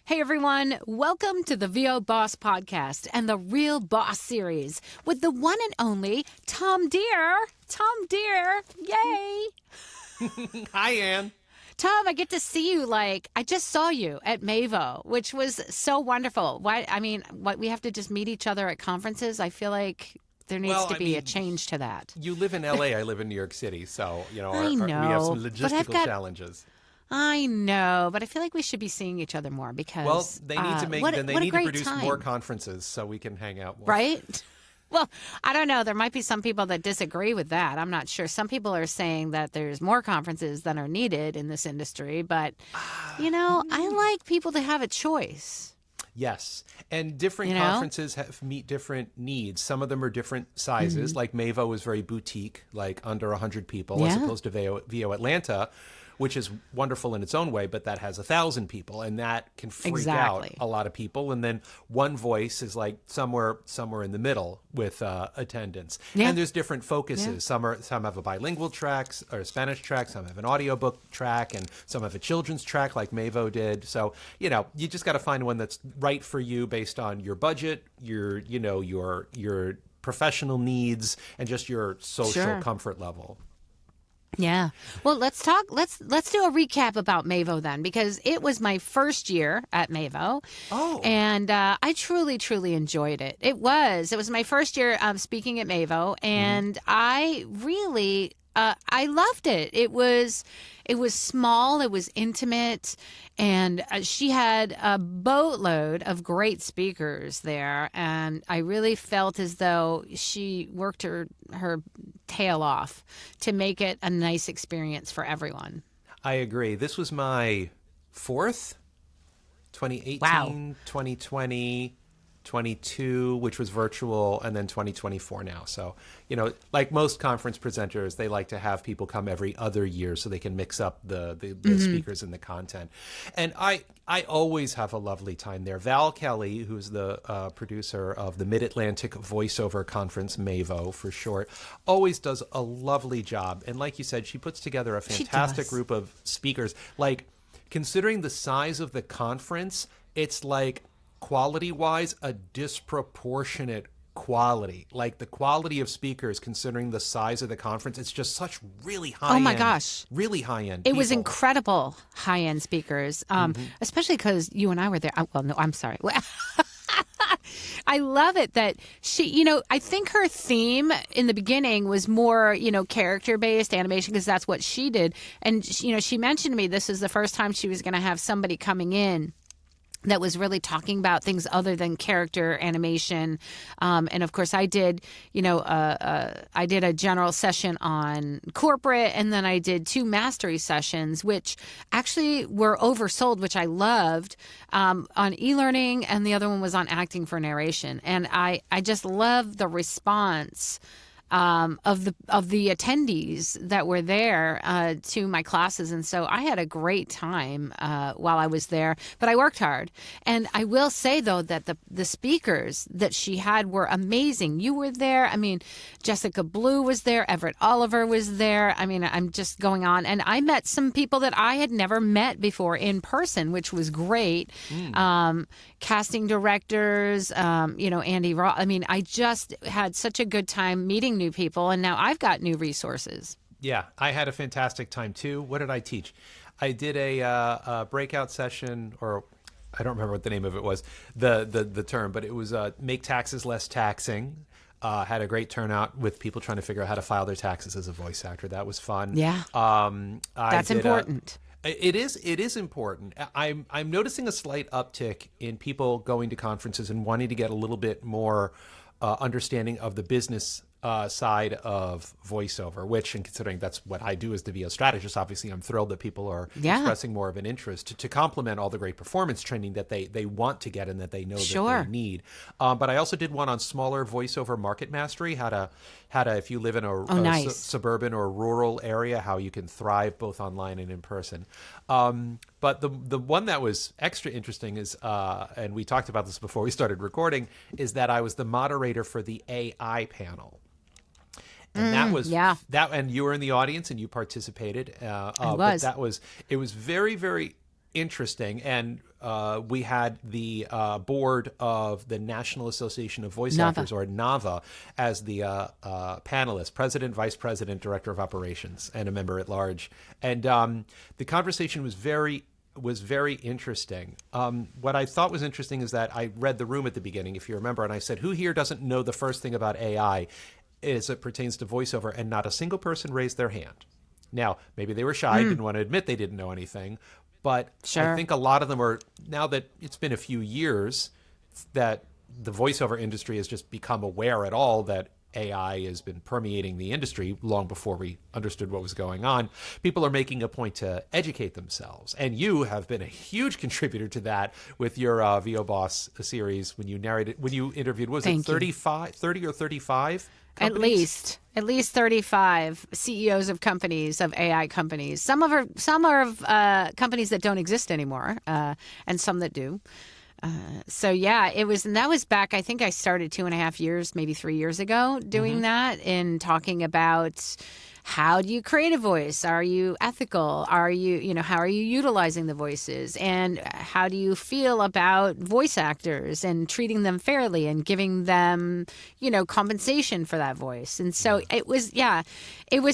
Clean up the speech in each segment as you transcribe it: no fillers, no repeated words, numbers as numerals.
Hey everyone, welcome to the VO Boss Podcast and the Real Boss Series with the one and only Tom Dheere. Tom Dheere, yay! Hi, Ann. Tom, I get to see you I just saw you at MAVO, which was so wonderful. We have to just meet each other at conferences? I feel like there needs to be a change to that. You live in LA, I live in New York City, so, I we have know, some logistical challenges. I know, but I feel like we should be seeing each other more because Well, they need to they need to produce more conferences so we can hang out more. Right? Well, I don't know. There might be some people that disagree with that. I'm not sure. Some people are saying that there's more conferences than are needed in this industry, but I like people to have a choice. Yes. And different conferences meet different needs. Some of them are different sizes. Like MAVO is very boutique, like under 100 people, as opposed to VO Atlanta, which is wonderful in its own way, but that has 1,000 people, and that can freak out a lot of people. And then One Voice is like somewhere in the middle with attendance. Yeah. And there's different focuses. Yeah. Some have a bilingual track or a Spanish track. Some have an audiobook track, and some have a children's track, like MAVO did. So you just got to find one that's right for you based on your budget, your professional needs, and just your social comfort level. Yeah. Well, let's talk. Let's do a recap about MAVO then, because it was my first year at MAVO. Oh. And I truly, truly enjoyed it. It was my first year speaking at MAVO, and I really I loved it. It was small, it was intimate, and she had a boatload of great speakers there, and I really felt as though she worked her tail off to make it a nice experience for everyone. I agree. This was my fourth, 2018, wow. 2020, 22, which was virtual, and then 2024 now. So, like most conference presenters, they like to have people come every other year so they can mix up the speakers and the content. And I always have a lovely time there. Val Kelly, who's the producer of the Mid-Atlantic Voiceover Conference, MAVO for short, always does a lovely job. And like you said, she puts together a fantastic group of speakers. Like, considering the size of the conference, it's like, quality-wise, a disproportionate quality. Like the quality of speakers, considering the size of the conference, it's just such really high-end. Oh my gosh. Really high-end It was incredible high-end speakers, especially because you and I were there. Well, no, I'm sorry. I love it that she, I think her theme in the beginning was more, character-based animation, because that's what she did. And, she mentioned to me this is the first time she was going to have somebody coming in that was really talking about things other than character animation. And of course I did, I did a general session on corporate, and then I did 2 mastery sessions, which actually were oversold, which I loved, on e-learning, and the other one was on acting for narration. And I just love the response of the attendees that were there to my classes. And so I had a great time while I was there, but I worked hard. And I will say, though, that the speakers that she had were amazing. You were there. I mean, Jessica Blue was there. Everett Oliver was there. I mean, I'm just going on. And I met some people that I had never met before in person, which was great. Casting directors, Andy Ross. I mean, I just had such a good time meeting new people, and now I've got new resources. Yeah, I had a fantastic time too. What did I teach? I did a breakout session, or I don't remember what the name of it was, the term, but it was make taxes less taxing. Had a great turnout with people trying to figure out how to file their taxes as a voice actor. That was fun. Yeah, that's important. It is important. I'm noticing a slight uptick in people going to conferences and wanting to get a little bit more understanding of the business side of voiceover, which, and considering that's what I do as the VO strategist, obviously I'm thrilled that people are expressing more of an interest to complement all the great performance training that they want to get and that they know that they need. But I also did one on smaller voiceover market mastery, how to if you live in a suburban or rural area, how you can thrive both online and in person. But the one that was extra interesting is, and we talked about this before we started recording, is that I was the moderator for the AI panel. And that was that, and you were in the audience and you participated. I was. But it was very, very interesting. And we had the board of the National Association of Voice Actors, or NAVA, as the panelist, president, vice president, director of operations, and a member at large. And the conversation was very interesting. What I thought was interesting is that I read the room at the beginning, if you remember, and I said, who here doesn't know the first thing about AI as it pertains to voiceover? And not a single person raised their hand. Now, maybe they were shy, didn't want to admit they didn't know anything, but I think a lot of them are, now that it's been a few years that the voiceover industry has just become aware at all that AI has been permeating the industry long before we understood what was going on. People are making a point to educate themselves. And you have been a huge contributor to that with your VO Boss series when you interviewed, was it 30 or 35 companies? At least 35 CEOs of companies, of AI companies. Some are companies that don't exist anymore, and some that do. So yeah, it was, and that was back, I think I started 2.5 years, maybe 3 years ago doing that, and talking about how do you create a voice? Are you ethical? Are you, how are you utilizing the voices? And how do you feel about voice actors and treating them fairly and giving them, compensation for that voice? And so it was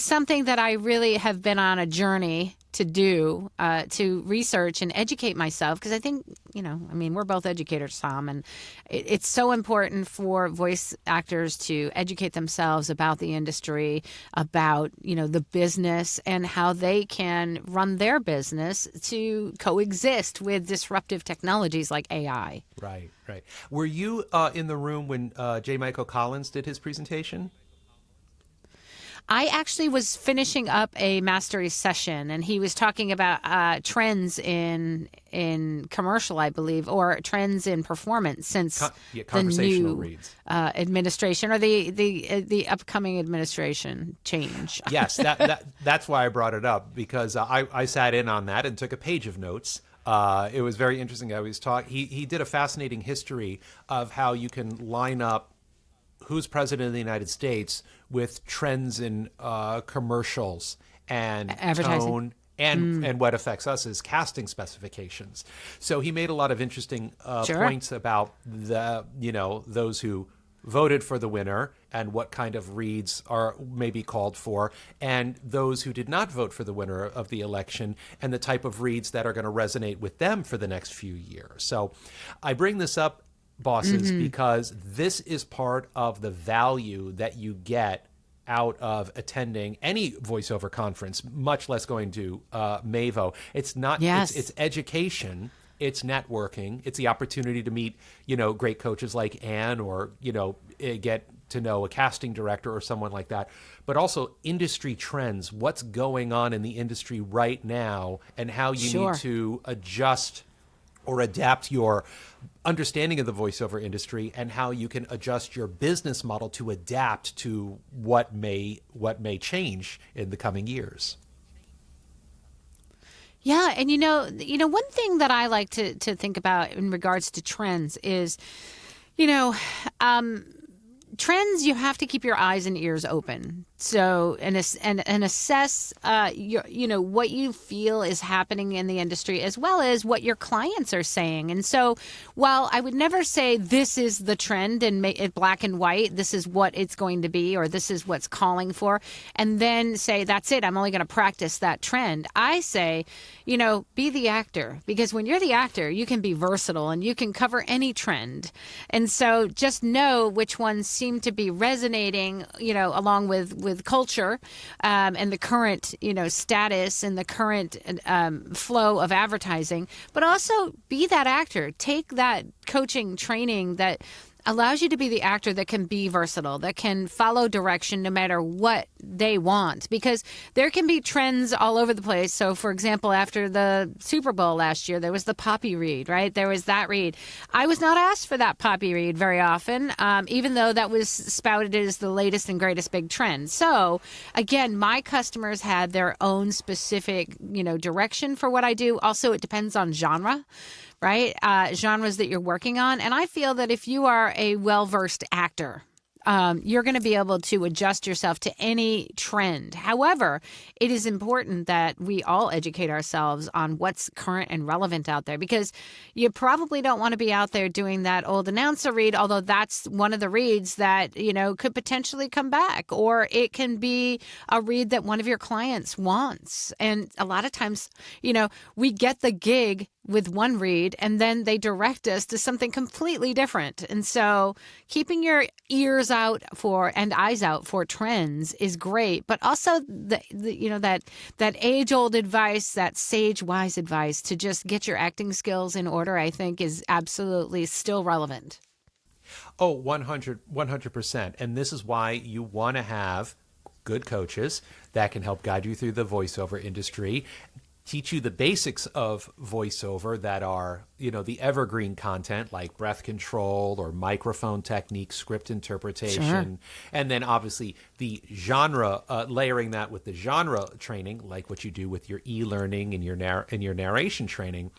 something that I really have been on a journey to do, to research and educate myself, because I think, we're both educators, Tom, and it's so important for voice actors to educate themselves about the industry, about, the business and how they can run their business to coexist with disruptive technologies like AI. Right. Were you in the room when J. Michael Collins did his presentation? I actually was finishing up a mastery session, and he was talking about trends in commercial, I believe, or trends in performance since the new administration or the upcoming administration change. Yes, that's why I brought it up, because I sat in on that and took a page of notes. It was very interesting. He did a fascinating history of how you can line up who's president of the United States with trends in commercials and tone and what affects us as casting specifications. So he made a lot of interesting points about those who voted for the winner and what kind of reads are maybe called for, and those who did not vote for the winner of the election and the type of reads that are going to resonate with them for the next few years. So I bring this up, bosses, because this is part of the value that you get out of attending any voiceover conference, much less going to MAVO. It's not, it's education, it's networking, it's the opportunity to meet, great coaches like Anne, or, get to know a casting director or someone like that, but also industry trends, what's going on in the industry right now, and how you need to adjust or adapt your understanding of the voiceover industry, and how you can adjust your business model to adapt to what may change in the coming years. Yeah, and one thing that I like to think about in regards to trends is, trends, you have to keep your eyes and ears open. So and assess what you feel is happening in the industry, as well as what your clients are saying. And so while I would never say this is the trend and make it black and white, this is what it's going to be, or this is what's calling for, and then say that's it, I'm only going to practice that trend, I say, be the actor, because when you're the actor, you can be versatile and you can cover any trend. And so just know which ones seem to be resonating, along with culture and the current, status and the current flow of advertising, but also be that actor. Take that coaching training that allows you to be the actor that can be versatile, that can follow direction no matter what they want, because there can be trends all over the place. So, for example, after the Super Bowl last year, there was the poppy read, right? There was that read. I was not asked for that poppy read very often, even though that was spouted as the latest and greatest big trend. So, again, my customers had their own specific, direction for what I do. Also, it depends on genre, right? Genres that you're working on. And I feel that if you are a well-versed actor, you're going to be able to adjust yourself to any trend. However, it is important that we all educate ourselves on what's current and relevant out there, because you probably don't want to be out there doing that old announcer read, although that's one of the reads that, could potentially come back, or it can be a read that one of your clients wants. And a lot of times, we get the gig with one read and then they direct us to something completely different. And so keeping your ears out for and eyes out for trends is great, but also that age-old advice, that sage wise advice to just get your acting skills in order, I think is absolutely still relevant. Oh, 100%. And this is why you want to have good coaches that can help guide you through the voiceover industry, teach you the basics of voiceover that are, the evergreen content like breath control or microphone technique, script interpretation, Sure. and then obviously the genre, layering that with the genre training, like what you do with your e-learning and your narration training.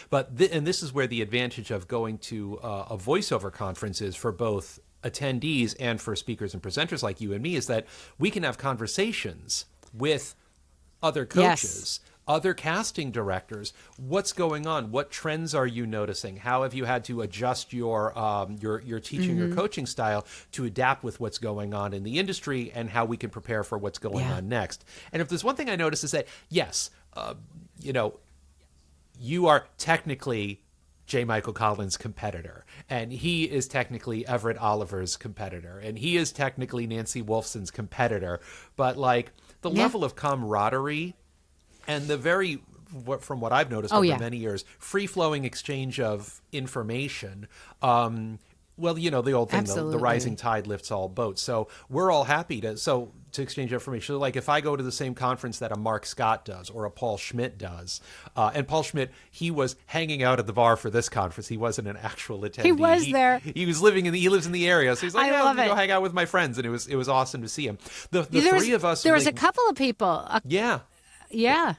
But and this is where the advantage of going to a voiceover conference is for both attendees and for speakers and presenters like you and me, is that we can have conversations with other coaches. Yes. Other casting directors. What's going on? What trends are you noticing? How have you had to adjust your teaching or coaching style to adapt with what's going on in the industry, and how we can prepare for what's going on next? And if there's one thing I notice is that, yes, you are technically J. Michael Collins' competitor, and he is technically Everett Oliver's competitor, and he is technically Nancy Wolfson's competitor. But like the level of camaraderie and the from what I've noticed over many years, free-flowing exchange of information. The old thing, the rising tide lifts all boats. So we're all happy to exchange information. So like if I go to the same conference that a Mark Scott does or a Paul Schmidt does, and Paul Schmidt, he was hanging out at the bar for this conference. He wasn't an actual attendee. He was there. He was he lives in the area. So he's like, I'm going to go hang out with my friends. And it was awesome to see him. The three of us. There was a couple of people. Yeah.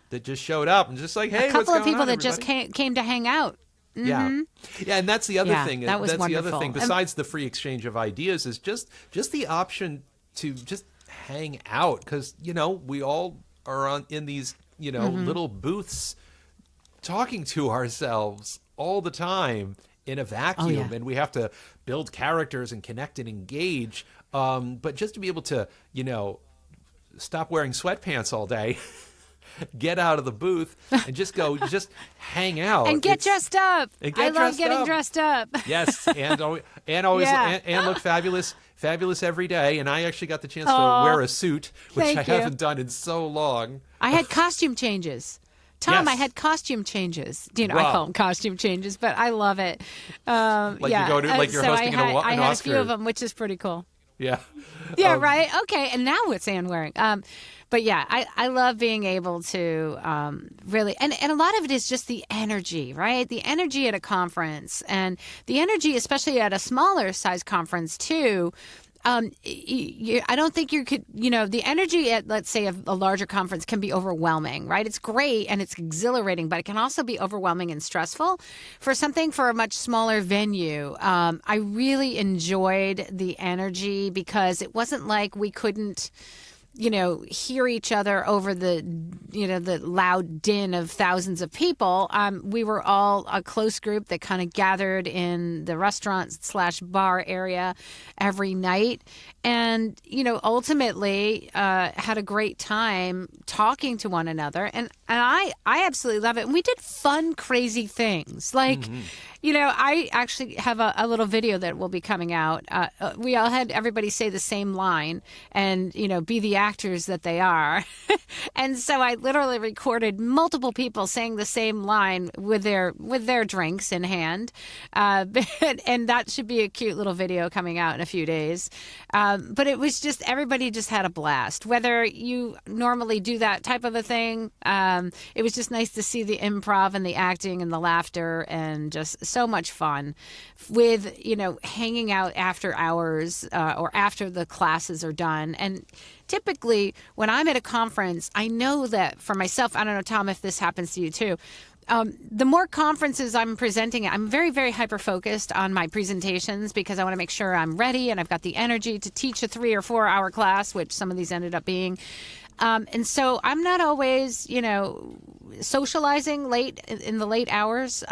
That just showed up and just like, hey, a couple what's of people going on, that everybody? just came to hang out. Mm-hmm. Yeah, and that's the other thing. That was that's wonderful. The other thing. Besides the free exchange of ideas, is just the option to just hang out, because we all are in these little booths talking to ourselves all the time in a vacuum, and we have to build characters and connect and engage. But just to be able to stop wearing sweatpants all day. Get out of the booth and just hang out and get dressed up. I love getting dressed up. Yes, and always and look fabulous every day. And I actually got the chance to wear a suit, which I haven't done in so long. I had costume changes. Tom, Yes. I had costume changes. I call them costume changes, but I love it. You go to you're hosting an Oscar. I had a few of them, which is pretty cool. Yeah. Yeah, right. Okay. And now what's Ann wearing? But yeah, I love being able to really, and a lot of it is just the energy, right? The energy at a conference, and the energy, especially at a smaller size conference too. I don't think you could, the energy at, let's say, a larger conference can be overwhelming, right? It's great and it's exhilarating, but it can also be overwhelming and stressful. For a much smaller venue, I really enjoyed the energy, because it wasn't like we couldn't hear each other over the loud din of thousands of people. We were all a close group that kind of gathered in the restaurant/bar area every night, and ultimately had a great time talking to one another. And I absolutely love it. And we did fun, crazy things like. I actually have a little video that will be coming out. We all had everybody say the same line and, be the actors that they are. And so I literally recorded multiple people saying the same line with their drinks in hand. And that should be a cute little video coming out in a few days. But it was just, everybody just had a blast. Whether you normally do that type of a thing, it was just nice to see the improv and the acting and the laughter, and just so much fun with, hanging out after hours or after the classes are done. And typically when I'm at a conference, I know that for myself, I don't know, Tom, if this happens to you too, The more conferences I'm presenting, I'm very, very hyper-focused on my presentations because I want to make sure I'm ready and I've got the energy to teach a 3 or 4 hour class, which some of these ended up being. And so I'm not always, socializing late in the late hours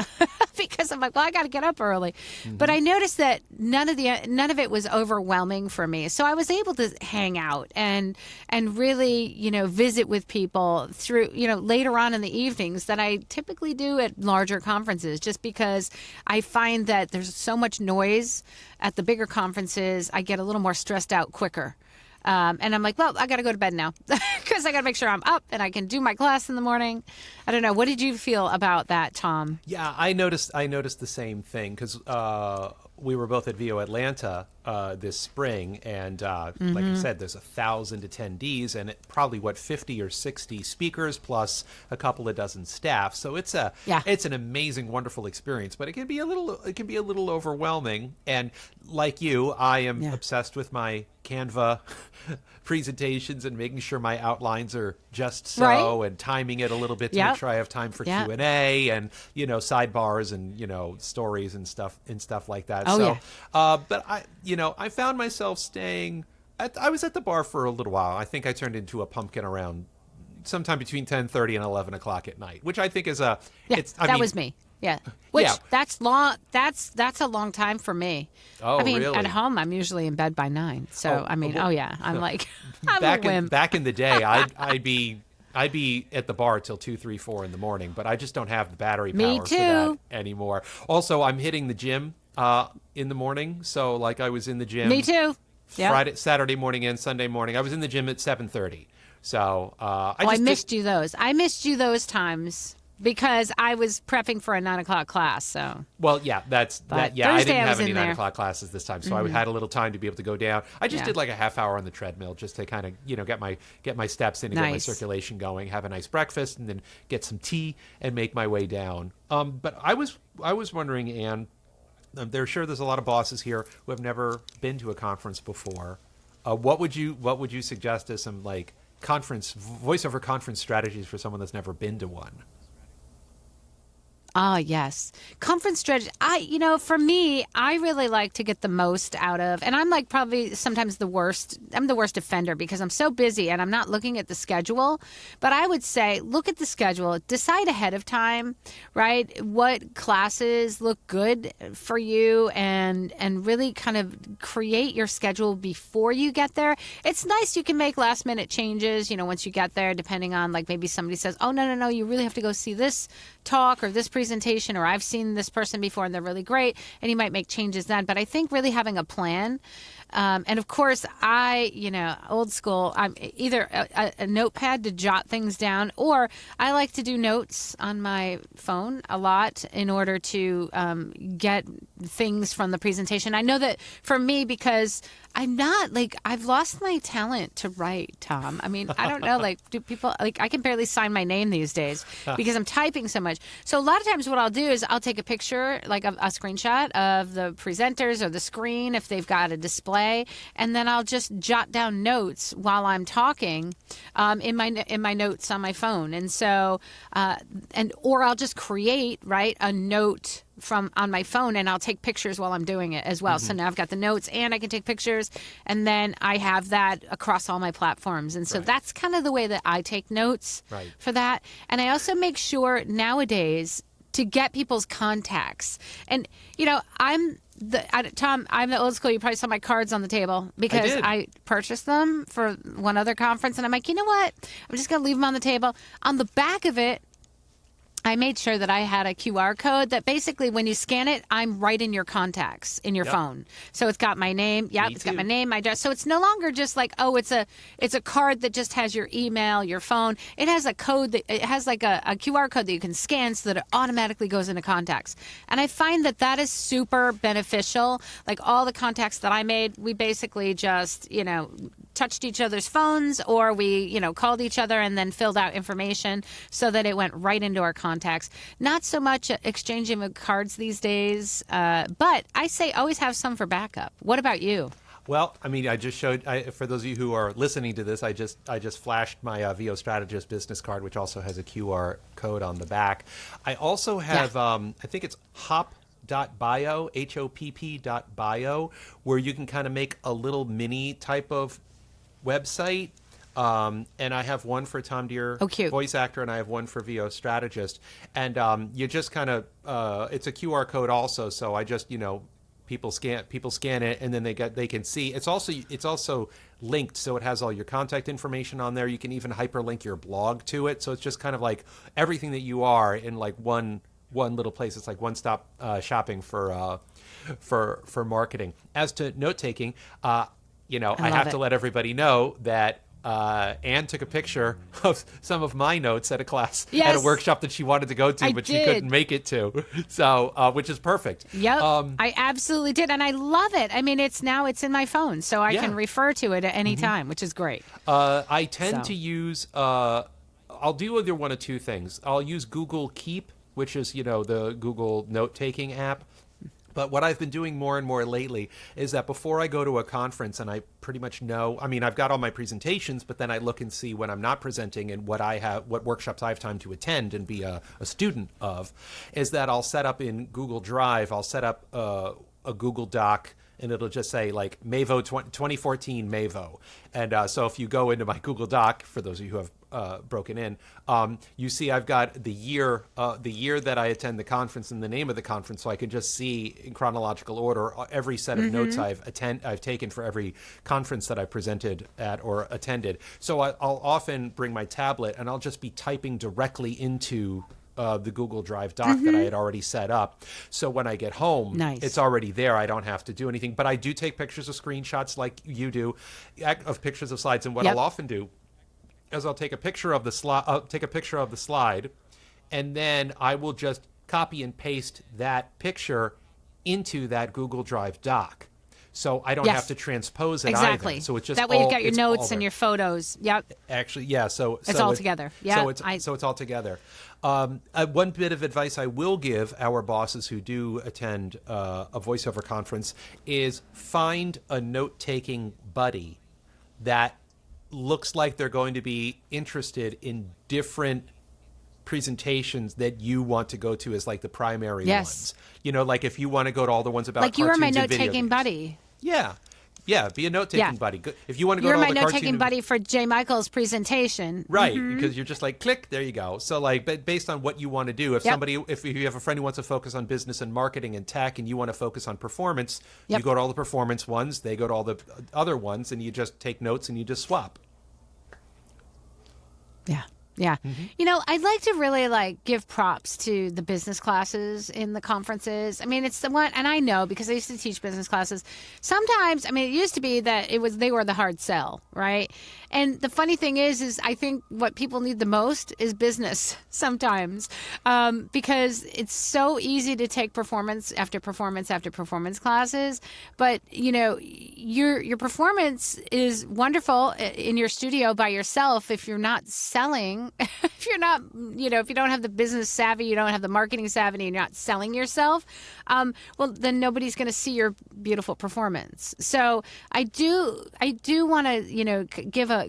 because I'm like, well, I got to get up early. Mm-hmm. But I noticed that none of it was overwhelming for me. So I was able to hang out and really, visit with people through, later on in the evenings that I typically do at larger conferences, just because I find that there's so much noise at the bigger conferences. I get a little more stressed out quicker. And I'm like, well, I got to go to bed now because I got to make sure I'm up and I can do my class in the morning. I don't know. What did you feel about that, Tom? Yeah, I noticed the same thing because we were both at VO Atlanta this spring, and like I said, there's 1,000 attendees, and probably 50 or 60 speakers plus a couple of dozen staff. So it's an amazing, wonderful experience, but it can be a little overwhelming. And like you, I am obsessed with my Canva presentations and making sure my outlines are just so, right, and timing it a little bit to make sure I have time for Q&A and sidebars and stories and stuff like that. But I found myself staying. I was at the bar for a little while. I think I turned into a pumpkin around sometime between 10:30 and 11 o'clock at night, which I think is that was me. Yeah. That's long. That's a long time for me. Oh, really? At home, I'm usually in bed by 9. So, I'm like, I'm a wimp. Back in the day, I'd be at the bar till 2, 3, 4 in the morning, but I just don't have the battery power for that anymore. Also, I'm hitting the gym in the morning. So, like, I was in the gym. Me too. Yep. Saturday morning and Sunday morning. I was in the gym at 7:30. So, I missed you those. I missed you those times. Because I was prepping for a 9 o'clock class, so. Well, yeah, that's that. Yeah, Thursday I didn't have any 9 there. o'clock classes this time, so I had a little time to be able to go down. I just did like a half hour on the treadmill just to kind of get my steps in and get my circulation going, have a nice breakfast, and then get some tea and make my way down. But I was wondering, Anne, there's a lot of bosses here who have never been to a conference before. What would you suggest as some like voiceover conference strategies for someone that's never been to one? Ah, yes. Conference strategy. For me, I really like to get the most out of, and I'm like probably sometimes the worst. I'm the worst offender because I'm so busy and I'm not looking at the schedule. But I would say, look at the schedule, decide ahead of time, right? What classes look good for you and really kind of create your schedule before you get there. It's nice you can make last minute changes, once you get there, depending on like maybe somebody says, oh, no, you really have to go see this talk or this presentation, or I've seen this person before and they're really great, and you might make changes then. But I think really having a plan, and of course old school, I'm either a notepad to jot things down, or I like to do notes on my phone a lot in order to get things from the presentation. I know that for me, because I'm not I've lost my talent to write, Tom. I mean, I don't know, do people, I can barely sign my name these days because I'm typing so much. So a lot of times what I'll do is I'll take a picture, like a screenshot of the presenters or the screen if they've got a display, and then I'll just jot down notes while I'm talking in my notes on my phone. And so, or I'll just create, a note on my phone, and I'll take pictures while I'm doing it as well. Mm-hmm. So now I've got the notes and I can take pictures, and then I have that across all my platforms. And so that's kind of the way that I take notes for that. And I also make sure nowadays to get people's contacts. And, Tom, I'm the old school. You probably saw my cards on the table because I purchased them for one other conference. And I'm like, you know what? I'm just going to leave them on the table. On the back of it, I made sure that I had a QR code that basically when you scan it, I'm right in your contacts in your phone. So it's got my name. Yep, it's got my name, my address. So it's no longer just like, oh, it's a card that just has your email, your phone. It has a code it has like a QR code that you can scan so that it automatically goes into contacts. And I find that is super beneficial. Like all the contacts that I made, we basically just, touched each other's phones, or we, called each other and then filled out information so that it went right into our contacts. Not so much exchanging of cards these days, but I say always have some for backup. What about you? Well, I mean, I just showed, for those of you who are listening to this, I just flashed my VO Strategist business card, which also has a QR code on the back. I also have, I think it's hopp.bio, HOPP.bio, where you can kind of make a little mini type of website. And I have one for Tom Dheere, voice actor, and I have one for VO Strategist. And you just kind of, it's a QR code also, so I just, people scan it, and then they can see. It's also linked, so it has all your contact information on there. You can even hyperlink your blog to it. So it's just kind of like everything that you are in like one little place. It's like one-stop shopping for marketing. As to note taking, I have to let everybody know that Anne took a picture of some of my notes at a class at a workshop that she wanted to go to, but she couldn't make it to. So, which is perfect. Yep, I absolutely did, and I love it. I mean, it's in my phone, so I can refer to it at any time, which is great. I tend to use. I'll do either one of two things. I'll use Google Keep, which is the Google note-taking app. But what I've been doing more and more lately is that before I go to a conference, and I pretty much know, I mean, I've got all my presentations, but then I look and see when I'm not presenting and what workshops I have time to attend and be a student of, is that I'll set up in Google Drive, I'll set up a Google Doc, and it'll just say like MAVO 2014 MAVO. And so if you go into my Google Doc, for those of you who have broken in, you see I've got the year that I attend the conference and the name of the conference, so I can just see in chronological order every set of notes I've taken for every conference that I presented at or attended. So I'll often bring my tablet and I'll just be typing directly into the Google Drive doc that I had already set up. So when I get home, it's already there. I don't have to do anything. But I do take pictures of screenshots like you do, of pictures of slides. And what I'll often do is I'll take a picture of the slide, and then I will just copy and paste that picture into that Google Drive doc. So I don't have to transpose it either. So it's just that way you've got your notes and your photos. Yep. Actually, yeah. So it's all together. Yeah. So it's all together. One bit of advice I will give our bosses who do attend a voiceover conference is find a note-taking buddy that looks like they're going to be interested in different presentations that you want to go to as like the primary ones. Like if you want to go to all the ones about like you were my note-taking buddy. Yeah, be a note-taking buddy. If you want to go to all the cartoon... You're my note-taking buddy for J. Michael's presentation. Right, because you're just like, click, there you go. So like, based on what you want to do, if you have a friend who wants to focus on business and marketing and tech and you want to focus on performance, you go to all the performance ones, they go to all the other ones, and you just take notes and you just swap. Yeah. Yeah. I'd like to really give props to the business classes in the conferences. I mean, it's the one, and I know because I used to teach business classes. Sometimes, I mean, it used to be that they were the hard sell, right? And the funny thing is I think what people need the most is business sometimes, because it's so easy to take performance after performance after performance classes. But, your performance is wonderful in your studio by yourself if you're not selling. If you're not, if you don't have the business savvy, you don't have the marketing savvy, and you're not selling yourself, well, then nobody's going to see your beautiful performance. So I do want to,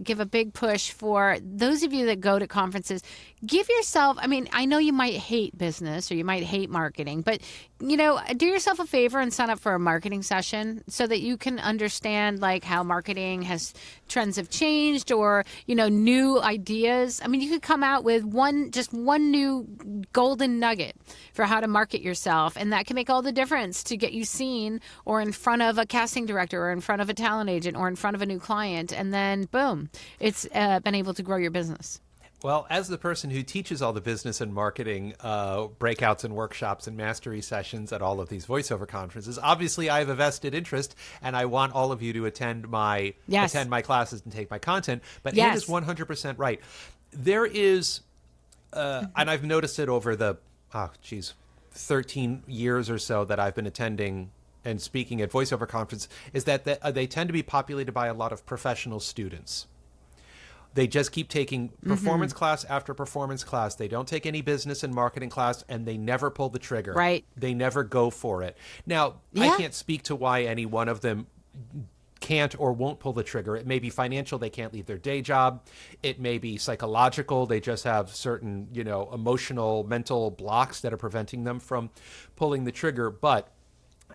give a big push for those of you that go to conferences. Give yourself, I mean, I know you might hate business or you might hate marketing, but, do yourself a favor and sign up for a marketing session so that you can understand how marketing trends have changed or, new ideas. I mean, you could come out with one new golden nugget for how to market yourself. And that can make all the difference to get you seen or in front of a casting director or in front of a talent agent or in front of a new client. And then boom, it's been able to grow your business. Well, as the person who teaches all the business and marketing breakouts and workshops and mastery sessions at all of these voiceover conferences, obviously I have a vested interest, and I want all of you to attend my classes and take my content. But Anne is 100% right. There is, and I've noticed it over the 13 years or so that I've been attending and speaking at voiceover conferences, is that they tend to be populated by a lot of professional students. They just keep taking performance class after performance class. They don't take any business and marketing class, and they never pull the trigger. Right. They never go for it. Now, I can't speak to why any one of them can't or won't pull the trigger. It may be financial, they can't leave their day job. It may be psychological, they just have certain, emotional, mental blocks that are preventing them from pulling the trigger. But,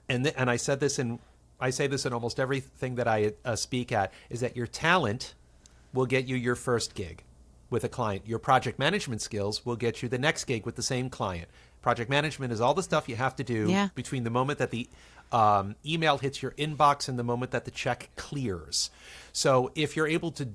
and I say this in almost everything that I speak at, is that your talent will get you your first gig with a client. Your project management skills will get you the next gig with the same client. Project management is all the stuff you have to do between the moment that the email hits your inbox and the moment that the check clears. So if you're able to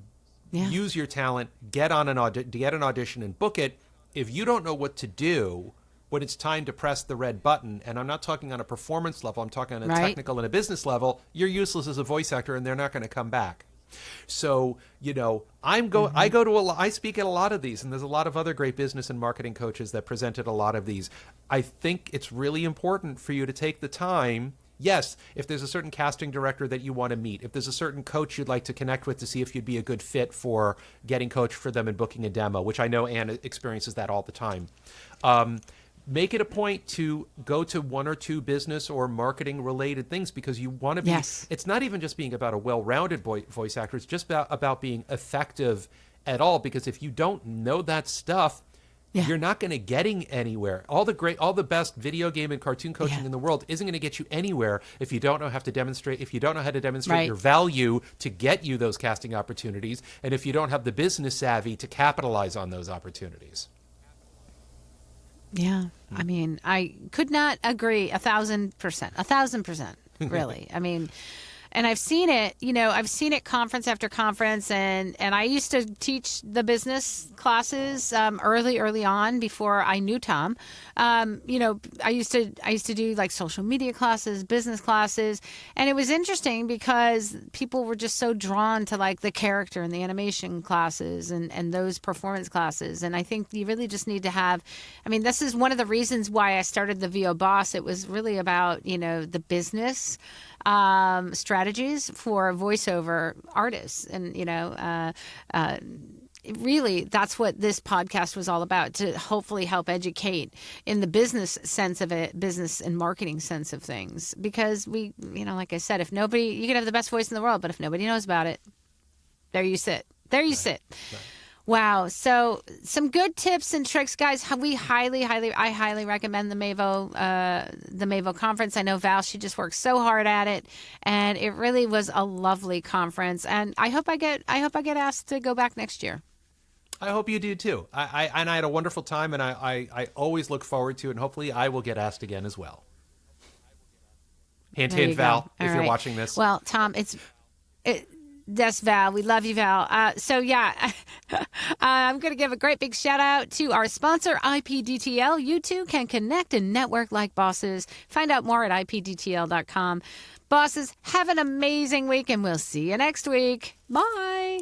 use your talent, get an audition and book it, if you don't know what to do when it's time to press the red button, and I'm not talking on a performance level, I'm talking on a technical and a business level, you're useless as a voice actor and they're not going to come back. So, I speak at a lot of these, and there's a lot of other great business and marketing coaches that presented a lot of these. I think it's really important for you to take the time. Yes, if there's a certain casting director that you want to meet, if there's a certain coach you'd like to connect with to see if you'd be a good fit for getting coached for them and booking a demo, which I know Anne experiences that all the time. Make it a point to go to one or two business or marketing related things, because you want to be, it's not even just being about a well-rounded voice actor. It's just about being effective at all, because if you don't know that stuff, you're not going to getting anywhere. All the best video game and cartoon coaching in the world isn't going to get you anywhere if you don't know how to demonstrate your value to get you those casting opportunities, and if you don't have the business savvy to capitalize on those opportunities. Yeah. I mean, I could not agree 1,000%, really. I mean, and I've seen it conference after conference, and I used to teach the business classes early on before I knew Tom. I used to do like social media classes, business classes, and it was interesting because people were just so drawn to like the character and the animation classes and those performance classes. And I think you really just need to have, this is one of the reasons why I started the VO Boss. It was really about, the business strategies for voiceover artists. And, really, that's what this podcast was all about, to hopefully help educate in the business sense of it, business and marketing sense of things. Because we, like I said, you can have the best voice in the world, but if nobody knows about it, there you sit. Right. Wow. So some good tips and tricks, guys. I highly recommend the MAVO conference. I know Val, she just worked so hard at it, and it really was a lovely conference. And I hope I get asked to go back next year. I hope you do too. I had a wonderful time, and I always look forward to it, and hopefully I will get asked again as well. Hint, hint, Val, if you're watching this. Well, Tom, that's Val. We love you, Val. I'm going to give a great big shout out to our sponsor, IPDTL. You too can connect and network like bosses. Find out more at ipdtl.com. Bosses, have an amazing week, and we'll see you next week. Bye.